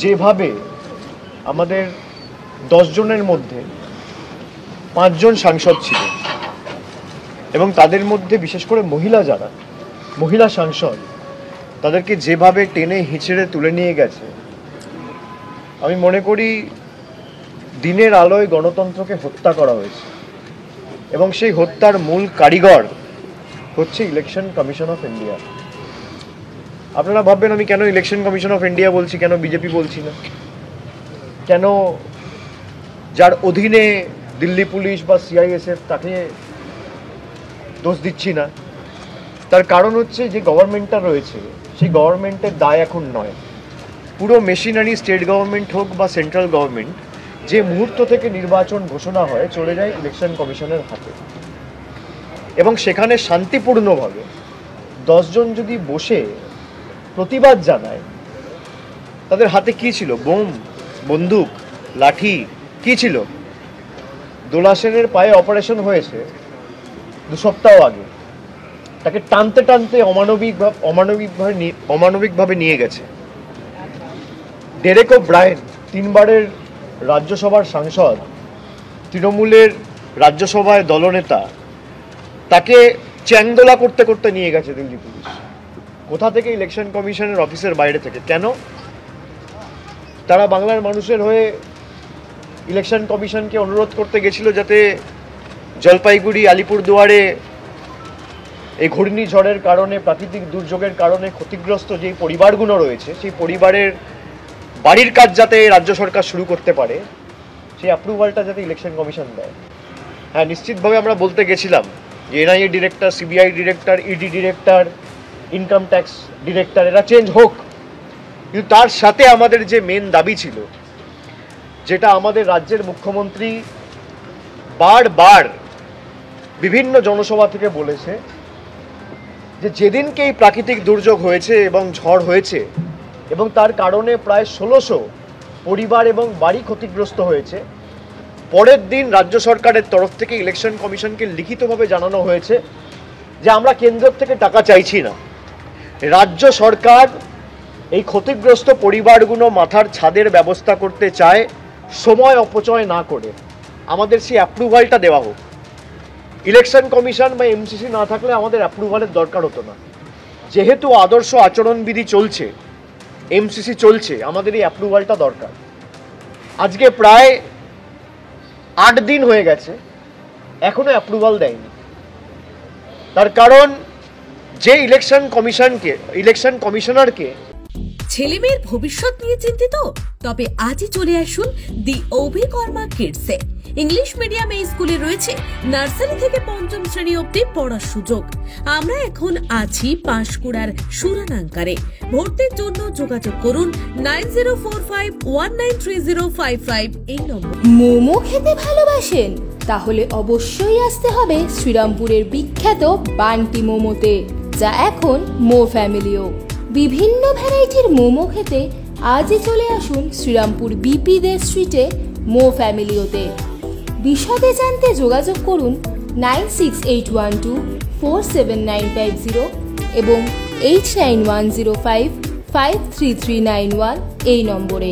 যেভাবে আমাদের 10 জনের মধ্যে 5 জন সাংসদ ছিল এবং তাদের মধ্যে বিশেষ করে মহিলা সাংসদ তাদেরকে যেভাবে টেনে হিঁচড়ে তুলে নিয়ে গেছে, আমি মনে করি দিনের আলোয় গণতন্ত্রকে হত্যা করা হয়েছে এবং সেই হত্যার মূল কারিগর হচ্ছে ইলেকশন কমিশন অফ ইন্ডিয়া। আপনারা ভাববেন আমি কেন ইলেকশন কমিশন অফ ইন্ডিয়া বলছি, কেন বিজেপি বলছি না, কেন যার অধীনে দিল্লি পুলিশ বা সিআইএসএফ তাকে দোষ দিচ্ছি না। তার কারণ হচ্ছে যে গভর্নমেন্টটা রয়েছে সেই গভর্নমেন্টের দায় এখন নয়। পুরো মেশিনারি স্টেট গভর্নমেন্ট হোক বা সেন্ট্রাল গভর্নমেন্ট যে মুহূর্ত থেকে নির্বাচন ঘোষণা হয় চলে যায় ইলেকশন কমিশনের হাতে এবং সেখানে শান্তিপূর্ণভাবে 10 জন যদি বসে প্রতিবাদ জানায়, তাদের হাতে কি ছিল? বোম, বন্দুক, লাঠি, কি ছিল? দোলা সেনের পায়ে অপারেশন হয়েছে 2 সপ্তাহ আগে, তাকে টানতে টানতে অমানবিকভাবে নিয়ে গেছে। ডেরেক ওব্রায়েন 3 বারের রাজ্যসভার সাংসদ, তৃণমূলের রাজ্যসভায় দলনেতা, তাকে চ্যাংদোলা করতে করতে নিয়ে গেছে দিল্লি পুলিশ। কোথা থেকে? ইলেকশন কমিশনের অফিসের বাইরে থেকে। কেন? তারা বাংলার মানুষের হয়ে ইলেকশন কমিশনকে অনুরোধ করতে গেছিল যাতে জলপাইগুড়ি, আলিপুরদুয়ারে এই ঘূর্ণিঝড়ের কারণে, প্রাকৃতিক দুর্যোগের কারণে ক্ষতিগ্রস্ত যে পরিবারগুলো রয়েছে সেই পরিবারের বাড়ির কাজ যাতে রাজ্য সরকার শুরু করতে পারে, সেই অ্যাপ্রুভালটা যাতে ইলেকশন কমিশন দেয়। হ্যাঁ, নিশ্চিতভাবে আমরা বলতে গেছিলাম যে NIA director, CBI director, ED director, income tax director এরা চেঞ্জ হোক, কিন্তু তার সাথে আমাদের যে মেন দাবি ছিল, যেটা আমাদের রাজ্যের মুখ্যমন্ত্রী বারবার বিভিন্ন জনসভা থেকে বলেছে, যে যেদিনকে এই প্রাকৃতিক দুর্যোগ হয়েছে এবং ঝড় হয়েছে এবং তার কারণে প্রায় 1600 পরিবার এবং বাড়ি ক্ষতিগ্রস্ত হয়েছে, পরের দিন রাজ্য সরকারের তরফ থেকে ইলেকশন কমিশনকে লিখিতভাবে জানানো হয়েছে যে আমরা কেন্দ্র থেকে টাকা চাইছি না, রাজ্য সরকার এই ক্ষতিগ্রস্ত পরিবারগুলো মাথার ছাদের ব্যবস্থা করতে চায়, সময় অপচয় না করে আমাদের সেই অ্যাপ্রুভালটা দেওয়া হোক। ইলেকশন কমিশন বা এমসিসি না থাকলে আমাদের অ্যাপ্রুভালের দরকার হতো না। যেহেতু আদর্শ আচরণবিধি চলছে, এমসিসি চলছে, আমাদের এই অ্যাপ্রুভালটা দরকার। আজকে প্রায় 8 দিন হয়ে গেছে, এখনো অ্যাপ্রুভাল দেয়নি। তার কারণ যে ইলেকশন কমিশনারকে ছেলেমেয়ের ভবিষ্যৎ নিয়ে চিন্তিত? তবে আজই চলে আসুন দি অভিকর্মা কিডসে। ইংলিশ মিডিয়াম এই স্কুলে রয়েছে নার্সারি থেকে 5ম শ্রেণী অবধি পড়ার সুযোগ। আমরা এখন আছি পাঁশকুড়ার সুরানাঙ্কারে। ভর্তির জন্য যোগাযোগ করুন 9045193055 এই নম্বর। মোমো খেতে ভালোবাসেন? তাহলে অবশ্যই আসতে হবে শ্রীরামপুরের বিখ্যাত বান্টি মোমোতে, যা এখন মো ফ্যামিলিও। বিভিন্ন ভ্যারাইটির মোমো খেতে আজই চলে আসুন শ্রীরামপুর বিপি দে স্ট্রিটে মো ফ্যামিলিওতে। বিশদে জানতে যোগাযোগ করুন 9681247950 এবং 8910553391 এই নম্বরে।